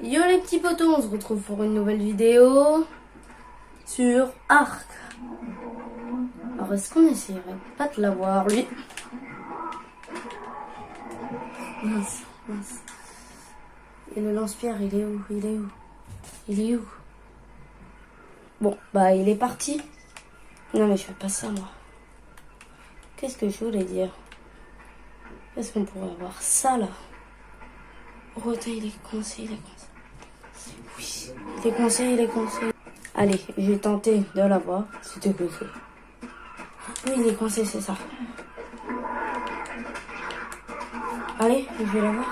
Yo les petits potos, on se retrouve pour une nouvelle vidéo sur Ark. Alors est-ce qu'on essayerait pas de l'avoir lui? Mince. Et le lance-pierre, il est où? Il est où? Bon, bah il est parti. Non mais je fais pas ça moi. Qu'est-ce que je voulais dire? Est-ce qu'on pourrait avoir ça là? Oh attends, il est coincé. Oui, il est coincé. Allez, je vais tenter de l'avoir. C'était que ça. Oui, il est coincé, c'est ça. Allez, je vais l'avoir.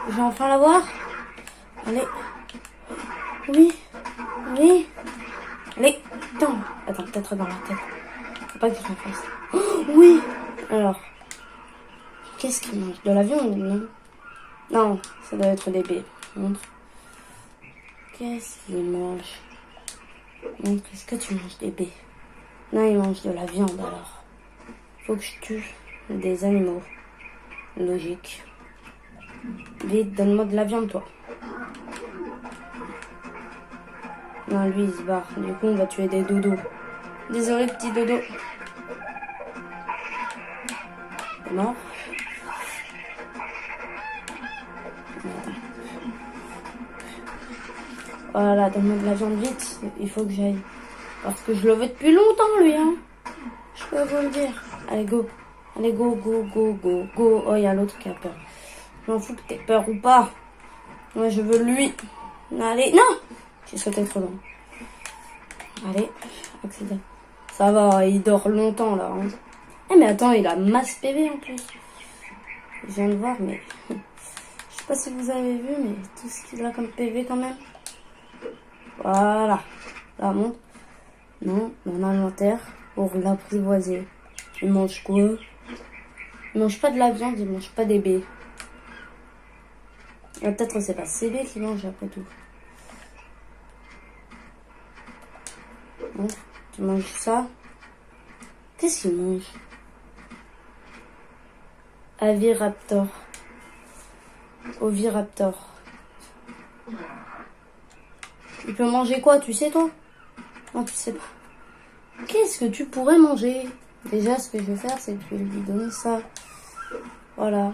Je vais enfin l'avoir. Allez. Oui. Allez, attends, peut-être dans la tête. Faut pas que je fasse. Oh, oui. Alors, qu'est-ce qu'il mange? De la viande, non? Non, ça doit être des baies. Montre. Qu'est-ce qu'il mange? Montre, est-ce que tu manges des baies? Non, il mange de la viande alors. Faut que je tue des animaux. Logique. Vite, donne-moi de la viande, toi. Non, lui, il se barre. Du coup, on va tuer des dodos. Désolé, petit dodo. T'es mort? Voilà, donne-moi de la viande vite. Il faut que j'aille. Parce que je le veux depuis longtemps, lui, hein. Je peux vous le dire. Allez, go. Allez, go. Oh, il y a l'autre qui a peur. Je m'en fous que t'aies peur ou pas. Moi, je veux lui. Allez, non! J'ai sauté trop loin. Allez, accident. Ça va, il dort longtemps, là. Hein. Eh, mais attends, il a masse PV, en plus. Je viens de voir, mais... Je sais pas si vous avez vu, mais tout ce qu'il a comme PV, quand même. Voilà. Là, monte. Non, mon inventaire pour l'apprivoiser. Il mange quoi? Il mange pas de la viande, il mange pas des baies. Peut-être c'est pas ces baies qu'il mange après tout. Bon, tu manges ça? Qu'est-ce qu'il mange? Oviraptor. Il peut manger quoi, tu sais toi? Non, tu sais pas. Qu'est-ce que tu pourrais manger? Déjà, ce que je vais faire, c'est que je vais lui donner ça. Voilà.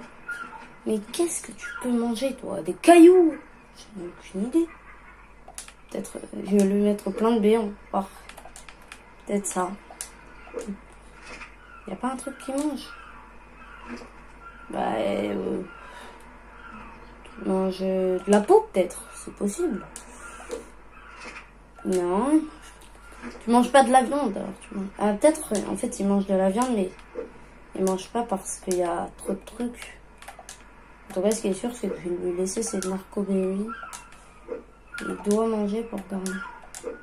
Mais qu'est-ce que tu peux manger, toi? Des cailloux? J'en ai aucune idée. Peut-être, je vais lui mettre plein de baies, on va voir. Peut-être ça. Y a pas un truc qu'il mange? Bah, tu manges de la peau, peut-être. C'est possible. Non. Tu manges pas de la viande, alors tu manges... Ah, peut-être, en fait, il mange de la viande, mais il mange pas parce qu'il y a trop de trucs. En tout cas, ce qui est sûr, c'est que je vais lui laisser ses narcoberries. Il doit manger pour garder.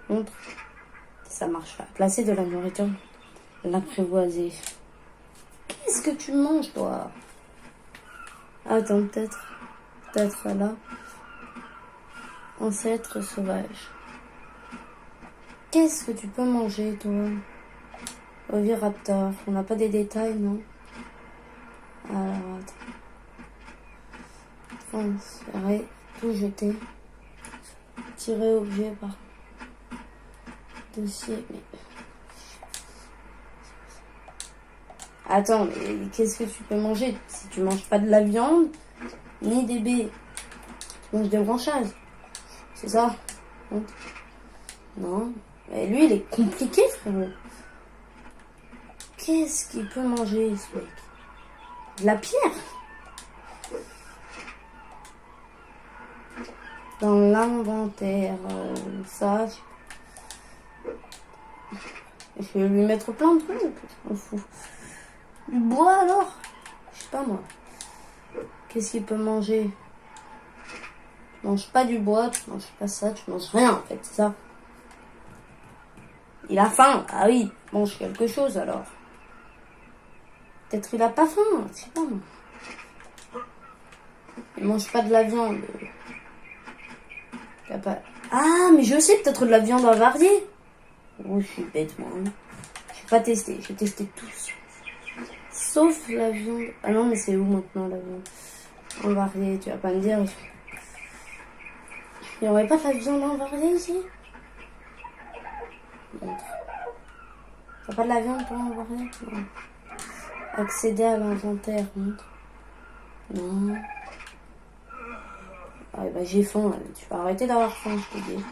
Montre. Ça marche pas. Placer de la nourriture. L'apprivoiser. Qu'est-ce que tu manges, toi? Attends, peut-être là. Ancêtre sauvage. Qu'est-ce que tu peux manger, toi? Oviraptor. On n'a pas des détails, non? Alors, attends. Transférer, tout jeter. Tirer objet par dossier. Mais... Attends, mais qu'est-ce que tu peux manger si tu manges pas de la viande ni des baies? Tu manges des branchages. C'est ça? Non. Mais lui, il est compliqué, frérot. Qu'est-ce qu'il peut manger, ce mec? De la pierre? Dans l'inventaire, ça... Je vais lui mettre plein de trucs. Je m'en fous. Du bois, alors? Je sais pas, moi. Qu'est-ce qu'il peut manger? Tu manges pas du bois, tu manges pas ça, tu manges rien, en fait, c'est ça. Il a faim. Ah oui, il mange quelque chose, alors. Peut-être il a pas faim, je sais pas, moi. Il mange pas de la viande. Ah, mais je sais, peut-être de la viande avariée. Oh, je suis bête, moi. Hein. Je vais pas tester, j'ai testé tous. Sauf la viande. Ah non, mais c'est où maintenant, la viande avariée? Tu vas pas me dire. Il n'y aurait pas de la viande envariée ici? Montre. T'as pas de la viande pour envarier? Non. Accéder à l'inventaire, montre. Non. Ah bah j'ai faim, là. Tu vas arrêter d'avoir faim, je te dis.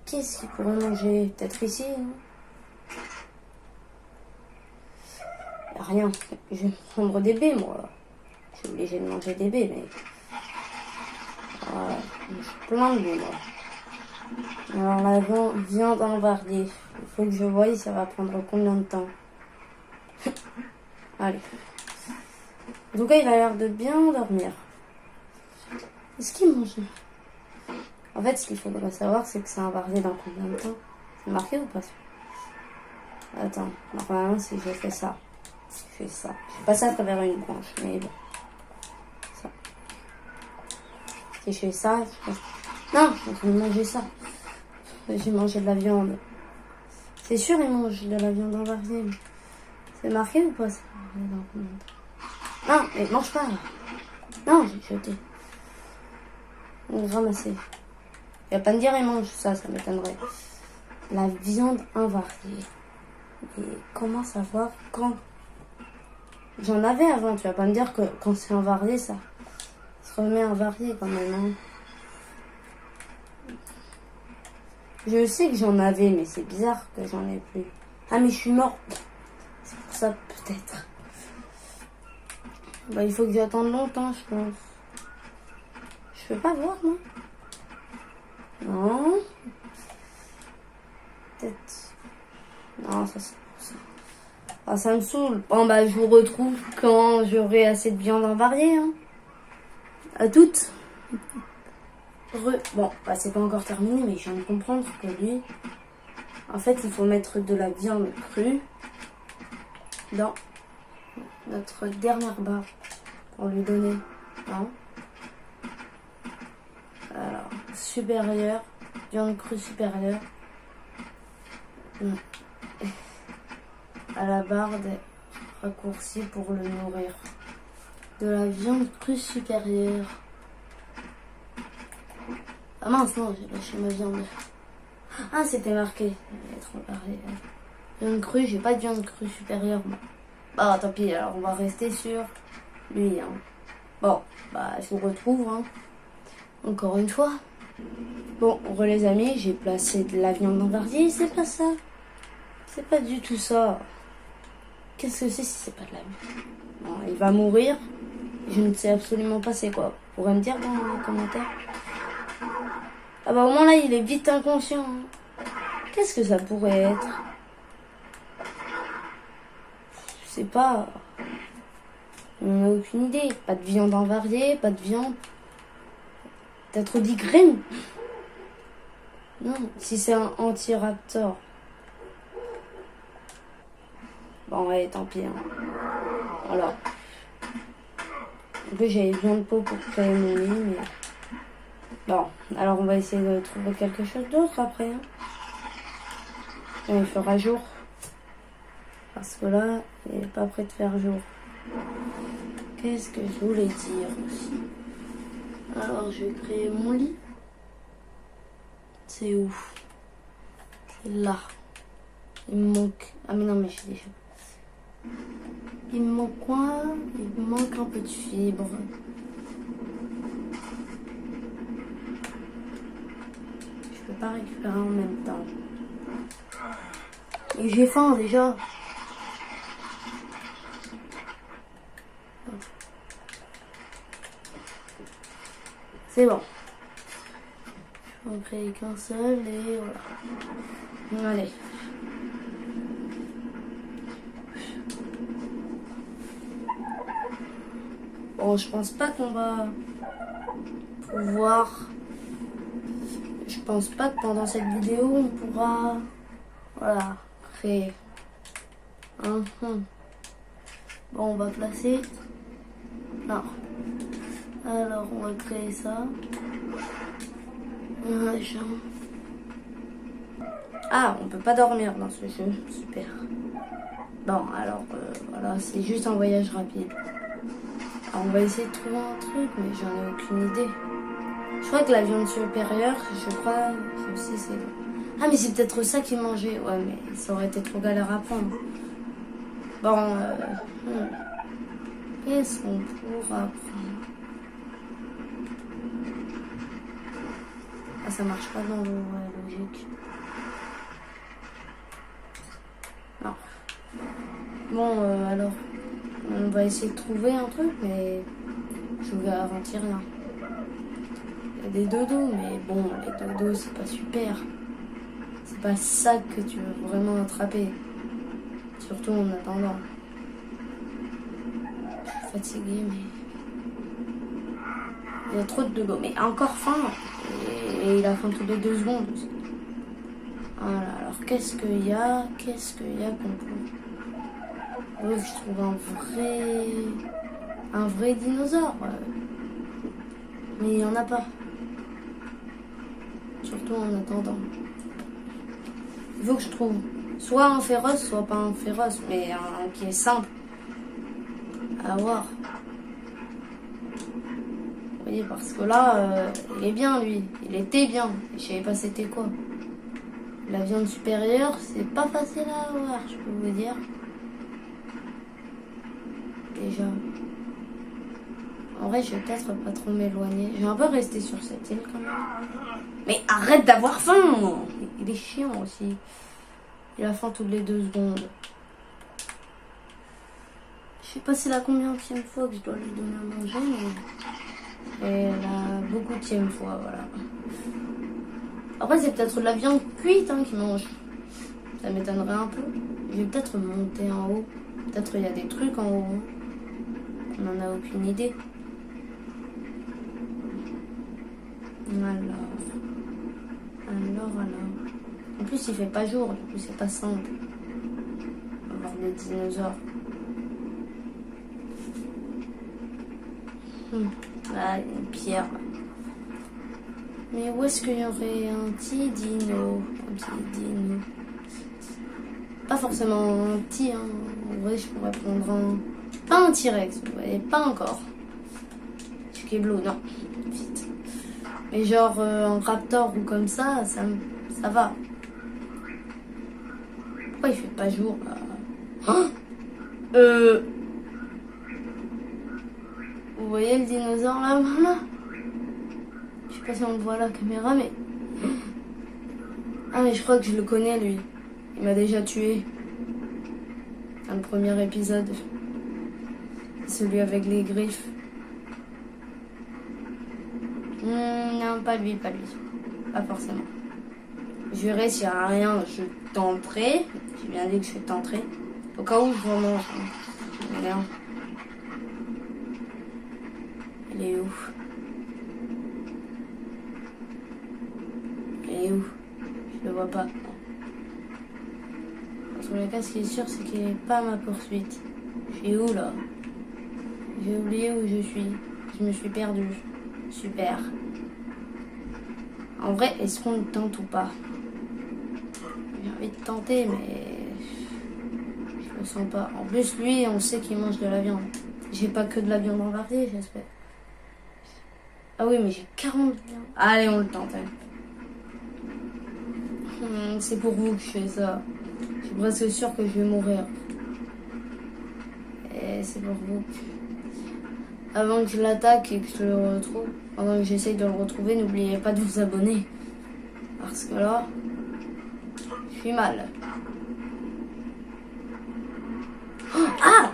Qu'est-ce qu'il pourrait manger? Peut-être ici, non? Y a rien. Je vais prendre des baies, moi. Je suis obligée de manger des baies, mais... Voilà. Je suis plein de baies, moi. Alors la viande envariée. Il faut que je voie, ça va prendre combien de temps? Allez. En tout cas, il a l'air de bien dormir. Est-ce qu'il mange? En fait, ce qu'il faudrait savoir, c'est que c'est invarié dans combien de temps? C'est marqué ou pas? Attends, normalement, si je fais ça, je fais ça. Je passe à travers une branche, mais bon. Ça. Si je fais ça, je pense... Non, je vais manger ça. J'ai mangé de la viande. C'est sûr, il mange de la viande envariée. C'est marqué ou pas? Non, mais mange pas. Non, j'ai jeté. On va ramasser. Il va pas me dire il mange ça, ça m'étonnerait. La viande invariée. Et comment savoir quand? J'en avais avant, tu vas pas me dire que quand c'est invarié, ça se remet invarié quand même. Hein. Je sais que j'en avais, mais c'est bizarre que j'en ai plus. Ah, mais je suis morte. C'est pour ça, peut-être. Bah, il faut que j'attende longtemps, je pense. Je peux pas voir, moi. Non. Peut-être. Non, ça c'est pour ça. Ah, ça me saoule. Bon, bah, je vous retrouve quand j'aurai assez de viande invariée. Hein. À toutes. Bon, bah, c'est pas encore terminé, mais je viens de comprendre que lui, en fait, il faut mettre de la viande crue dans notre dernière barre pour lui donner. Hein. Alors, supérieur, viande crue supérieure. À la barre des raccourcis pour le nourrir. De la viande crue supérieure. Ah mince, non, j'ai lâché ma viande. Ah, c'était marqué. Viande crue, j'ai pas de viande crue supérieure. Bah, tant pis, alors on va rester sur lui. Hein. Bon, bah, je vous retrouve. Hein. Encore une fois. Bon, les amis, j'ai placé de la viande envariée, c'est pas ça. C'est pas du tout ça. Qu'est-ce que c'est si c'est pas de la viande? Bon, il va mourir. Je ne sais absolument pas c'est quoi. Vous pourrez me dire dans les commentaires. Ah bah au moins là, il est vite inconscient. Hein. Qu'est-ce que ça pourrait être? Je sais pas. On n'a aucune idée. Pas de viande envariée, pas de viande. T'as trop dit graine? Non, si c'est un anti-raptor. Bon, ouais, tant pis. Hein. Voilà. En plus, j'avais besoin de peau pour créer mon lit, mais... Bon, alors on va essayer de trouver quelque chose d'autre après. Hein. Et il fera jour. Parce que là, il n'est pas prêt de faire jour. Qu'est-ce que je voulais dire aussi? Alors, je vais créer mon lit. C'est où? C'est là. Il me manque... Ah mais non, mais je suis déjà... Il me manque quoi? Il me manque un peu de fibres. Je peux pas récupérer en même temps. Et j'ai faim déjà. C'est bon. Je vais en créer qu'un seul et voilà. Allez. Bon, je pense pas qu'on va pouvoir... Je pense pas que pendant cette vidéo, on pourra... Voilà, créer. Bon, on va placer... Non. Alors, on va créer ça. Ah, on peut pas dormir dans ce jeu. Super. Bon, alors, voilà, c'est juste un voyage rapide. Alors, on va essayer de trouver un truc, mais j'en ai aucune idée. Je crois que la viande supérieure, je crois, aussi c'est... Ah, mais c'est peut-être ça qu'il mangeait. Ouais, mais ça aurait été trop galère à prendre. Bon, qu'est-ce qu'on pourra prendre? Ah, ça marche pas dans l'eau, ouais, logique. Non. Bon, alors, on va essayer de trouver un truc, mais je vous garantis rien. Il y a des dodos, mais bon, les dodos, c'est pas super. C'est pas ça que tu veux vraiment attraper. Surtout en attendant. Je suis fatiguée, mais... Il y a trop de dodo. Mais encore faim. Et il a faim toutes les 2 secondes aussi. Voilà, alors qu'est-ce qu'il y a qu'on peut... Oui, je trouve un vrai dinosaure. Mais il n'y en a pas. Surtout en attendant. Il faut que je trouve soit un féroce, soit pas un féroce, mais un qui est simple à avoir. Vous voyez, parce que là, il est bien, lui. Il était bien. Je savais pas c'était quoi. La viande supérieure, c'est pas facile à avoir, je peux vous dire. Déjà. En vrai, je vais peut-être pas trop m'éloigner. Je vais un peu rester sur cette île quand même. Mais arrête d'avoir faim! Il est chiant aussi. Il a faim toutes les 2 secondes. Je sais pas c'est la combienième fois que je dois lui donner à manger, mais... Et la beaucoup-tième fois, voilà. Après, c'est peut-être de la viande cuite qu'il mange. Ça m'étonnerait un peu. Je vais peut-être monter en haut. Peut-être il y a des trucs en haut. On n'en a aucune idée. Alors. En plus, il fait pas jour, du coup, c'est pas simple. On va voir des dinosaures. Ah, une pierre. Mais où est-ce qu'il y aurait un petit dino? Pas forcément un petit, hein. En vrai, je pourrais prendre un... Pas un T-Rex, vous voyez, pas encore. Keblo, non. Vite. Mais genre un raptor ou comme ça va. Pourquoi il fait pas jour là? Vous voyez le dinosaure là, voilà. Je sais pas si on le voit à la caméra, mais... Ah, mais je crois que je le connais, lui. Il m'a déjà tué. Dans le premier épisode. Celui avec les griffes. Non, pas lui. Pas forcément. Je verrai s'il n'y a rien, je tenterai. J'ai bien dit que je tenterai. Au cas où je remonte. Regarde. Il est où? Je le vois pas. Dans tous les cas, ce qui est sûr, c'est qu'il n'est pas à ma poursuite. Je suis où là? J'ai oublié où je suis. Je me suis perdue. Super. En vrai, est-ce qu'on le tente ou pas? J'ai envie de tenter, mais je le sens pas. En plus, lui, on sait qu'il mange de la viande. J'ai pas que de la viande embardée, j'espère. Ah oui, mais j'ai 40 viandes. Allez, on le tente. C'est pour vous que je fais ça. Je suis presque sûre que je vais mourir. Et c'est pour vous. Avant que je l'attaque et que je le retrouve, pendant que j'essaye de le retrouver, n'oubliez pas de vous abonner. Parce que là, je suis mal. Ah!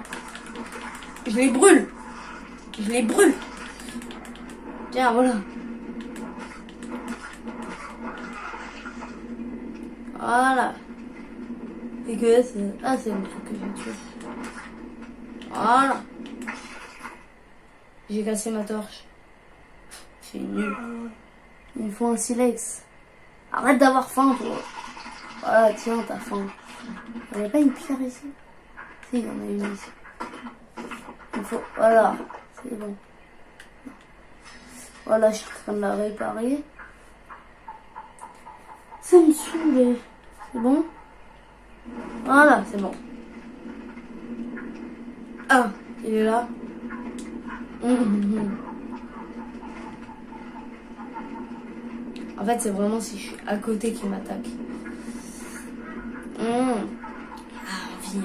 Je les brûle! Tiens, voilà. Voilà. Et que c'est... Ah, c'est le truc que j'ai tué. Voilà. J'ai cassé ma torche. C'est nul. Il me faut un silex. Arrête d'avoir faim, toi. Voilà, tiens, t'as faim. Il n'y a pas une pierre ici? Si, il y en a une ici. Il faut... Voilà, c'est bon. Voilà, je suis en train de la réparer. Ça me saoule. C'est bon? Voilà, c'est bon. Ah, il est là. En fait, c'est vraiment si je suis à côté qu'il m'attaque. Ah, viens.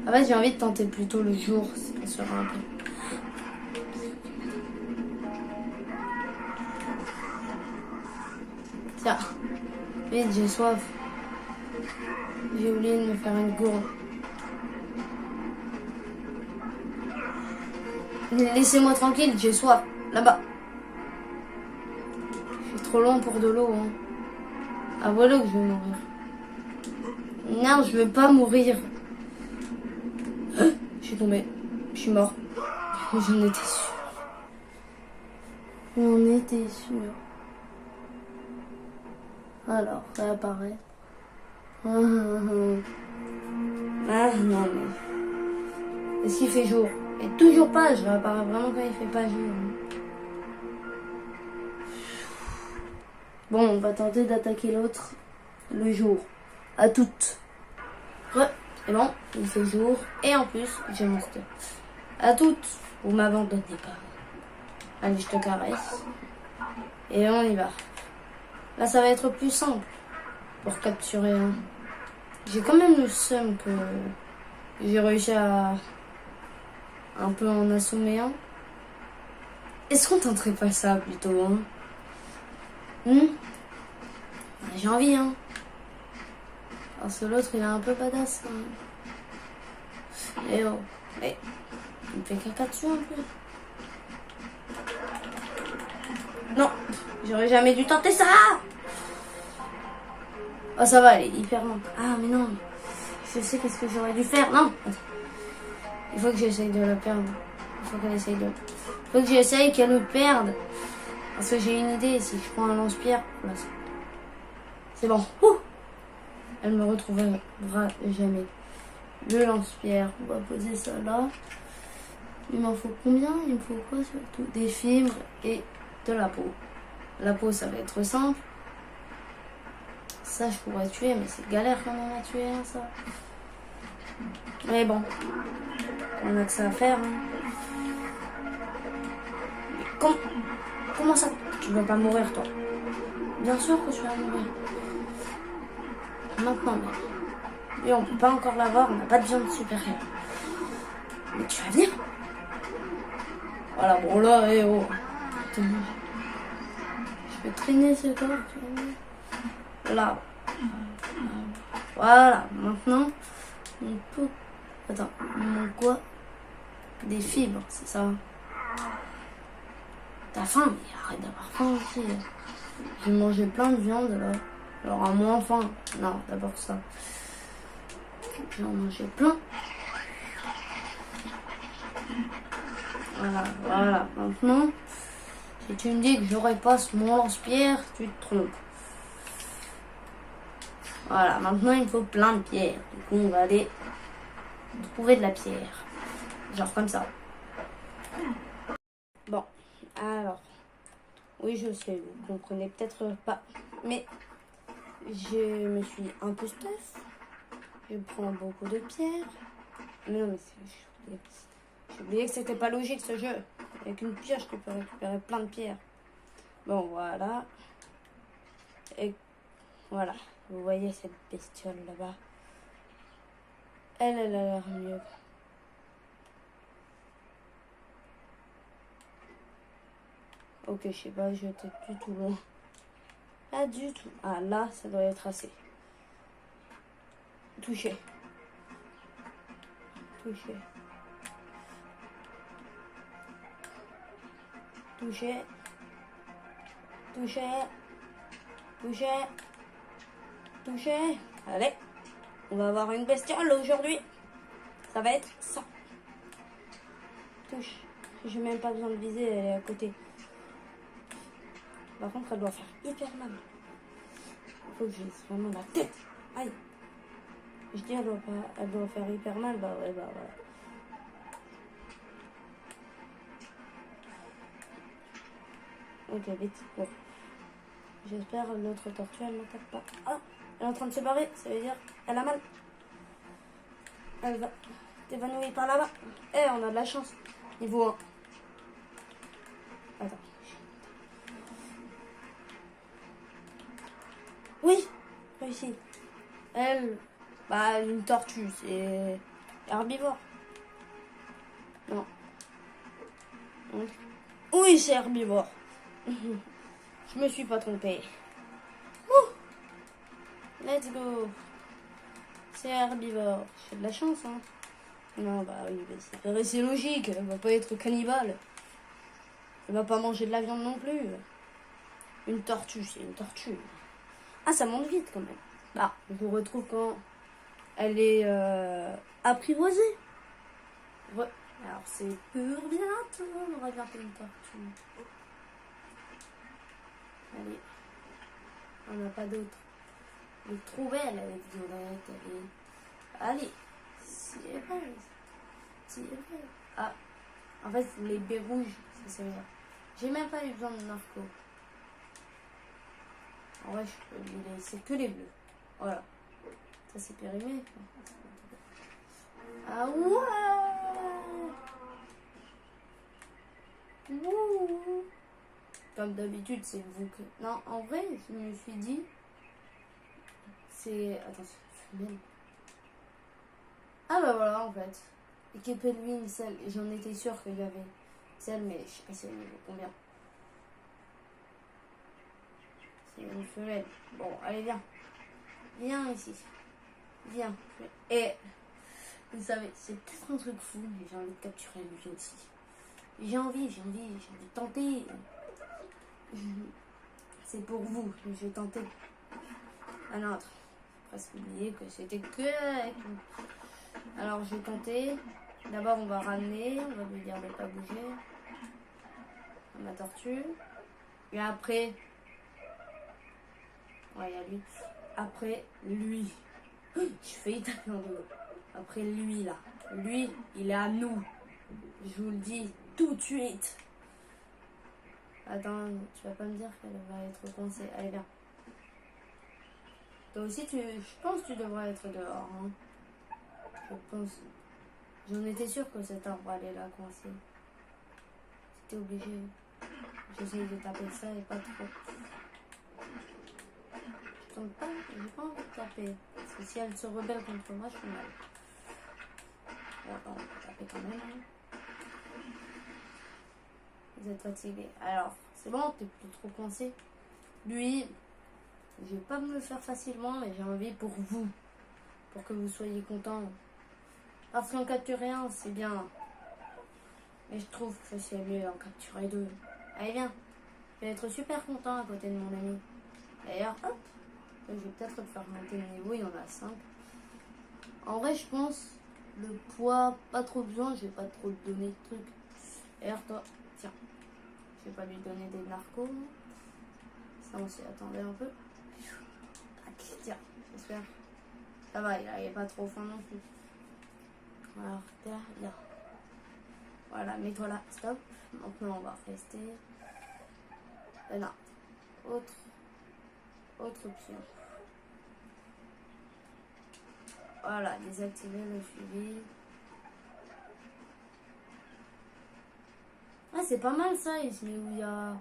En fait, j'ai envie de tenter plutôt le jour. Ça sera un peu... Tiens, vite, j'ai soif. J'ai oublié de me faire une gourde. Laissez-moi tranquille, j'ai soif. Là-bas. Je suis trop loin pour de l'eau. Hein. Ah voilà que je vais mourir. Non, je veux pas mourir. Je suis tombée. Je suis mort. J'en étais sûre. J'en étais sûre. Alors, ça apparaît. Ah non mais... Est-ce qu'il fait jour? Et toujours pas, je réapparais vraiment quand il fait pas jour. Bon, on va tenter d'attaquer l'autre le jour. À toutes. Ouais, c'est bon, il fait jour. Et en plus, j'ai mon stuff. À toutes. Vous m'abandonnez pas. Allez, je te caresse. Et on y va. Là, ça va être plus simple pour capturer un. J'ai quand même le seum que j'ai réussi à un peu en assommer un. Est-ce qu'on tenterait pas ça plutôt, hein? J'ai envie, hein. Parce que l'autre, il est un peu badass, hein. Et oh, mais il me fait caca dessus un peu. Non, j'aurais jamais dû tenter ça. Oh, ça va, elle est hyper lente. Ah, mais non. Je sais qu'est-ce que j'aurais dû faire. Non. Il faut que j'essaye de la perdre. Il faut qu'elle essaye de... Il faut que j'essaye qu'elle me perde. Parce que j'ai une idée. Si je prends un lance-pierre, là, c'est bon. Ouh, elle me retrouvera jamais. Le lance-pierre, on va poser ça là. Il m'en faut combien? Il me faut quoi surtout? Des fibres et de la peau. La peau, ça va être simple. Ça, je pourrais tuer, mais c'est galère quand on a tué un, ça. Mais bon, on a que ça à faire. Hein. Comment ça? Tu vas pas mourir, toi? Bien sûr que tu vas mourir. Maintenant, mais... Et on peut pas encore l'avoir, on n'a pas de viande supérieure. Mais tu vas venir? Voilà, bon là, et oh. Je vais traîner ce corps, tu vois. Là. Voilà, maintenant, on peut... Attends, on manque quoi? Des fibres, c'est ça. T'as faim? Mais arrête d'avoir faim aussi. J'ai mangé plein de viande, là. Alors, à moins faim. Non, d'abord ça. J'ai en mangé plein. Voilà. Maintenant, si tu me dis que j'aurais pas mon lance-pierre, tu te trompes. Voilà, maintenant il me faut plein de pierres. Du coup, on va aller trouver de la pierre. Genre comme ça. Bon, alors. Oui, je sais, vous comprenez peut-être pas. Mais je me suis un peu stuff. Je prends beaucoup de pierres. Mais non, mais j'ai oublié que c'était pas logique ce jeu. Avec une pierre, je peux récupérer plein de pierres. Bon, voilà. Et voilà. Vous voyez cette bestiole là-bas. Elle a l'air mieux. Ok, je sais pas, j'étais du tout loin. Pas du tout. Ah, là, ça doit être assez. Touché. Touché. Touché. Touché. Touché. Touché. Allez. On va avoir une bestiole aujourd'hui. Ça va être ça. Touche. J'ai même pas besoin de viser, elle est à côté. Par contre, elle doit faire hyper mal. Il faut que je vise vraiment la tête. Aïe. Je dis elle doit faire hyper mal. Bah ouais, bah voilà. Ok, vite, bon. J'espère que notre tortue, elle m'attaque pas. Ah, elle est en train de se barrer, ça veut dire elle a mal. Elle va t'évanouir par là-bas. Eh, on a de la chance. Niveau 1. Attends. aussi. Elle, bah, une tortue, c'est herbivore. Non. Oui, c'est herbivore. Je me suis pas trompée. Let's go. C'est herbivore. J'ai de la chance, hein. Non, bah oui, c'est logique. Elle va pas être cannibale. Elle va pas manger de la viande non plus. Une tortue, c'est une tortue. Ah, ça monte vite quand même. Bah, je vous retrouve quand elle est apprivoisée. Ouais. Alors, c'est pour bientôt. On va regarder une tortue. Allez. On n'a pas d'autre. Elle est trop belle avec Violette. Allez. C'est belle. C'est belle. Ah. En fait, les baies rouges, ça veut dire. J'ai même pas eu besoin de narco. En vrai, je peux lui laisser que les bleus. Voilà. Ça, c'est périmé. Ah ouais. Ouh. Comme d'habitude, c'est vous que... Non, en vrai, je me suis dit... C'est... Attends, je suis bien. Ah bah voilà, en fait. Équipé de lui une selle. J'en étais sûre qu'il y avait celle, mais je sais pas si elle niveau combien. C'est une femelle. Bon, allez, viens. Viens ici. Viens. Et... Vous savez, c'est peut-être un truc fou, mais j'ai envie de capturer lui aussi. J'ai envie de tenter. C'est pour vous, j'ai tenté. Ah non, j'ai presque oublié que c'était que avec vous. Alors j'ai tenté. D'abord on va ramener, on va lui dire de ne pas bouger. Ma tortue. Et après... Ouais, il y a lui. Après, lui. Je fais taper en deux. Après lui là. Lui, il est à nous. Je vous le dis tout de suite. Attends, tu vas pas me dire qu'elle va être coincée. Allez, viens. Toi aussi, je pense que tu devrais être dehors. Hein. Je pense. J'en étais sûre que cet arbre allait la coincer. C'était obligé. J'essaye de taper ça et pas trop. Je tente pas, j'ai pas envie de taper. Parce que si elle se rebelle contre moi, je fais mal. Bon, attends, on va taper quand même. Hein. Vous êtes fatigué. Alors, c'est bon, t'es plus trop coincé. Lui, je vais pas me le faire facilement, mais j'ai envie pour vous. Pour que vous soyez contents. Parce qu'en capturer un, c'est bien. Mais je trouve que c'est mieux d'en capturer deux. Allez, viens. Je vais être super content à côté de mon ami. D'ailleurs, hop. Je vais peut-être te faire monter le niveau, il y en a 5. En vrai, je pense, le poids, pas trop besoin, je vais pas trop te donner de trucs. D'ailleurs, toi, tiens. Je vais pas lui donner des narcos. Ça, on s'y attendait un peu. Tiens, j'espère. Ça va, il est pas trop fin non plus. Alors, t'es là. Voilà, mets-toi là, stop. Maintenant, on va rester. Non. Autre option. Voilà, désactiver le suivi. Ah, c'est pas mal ça, il se met où il y a...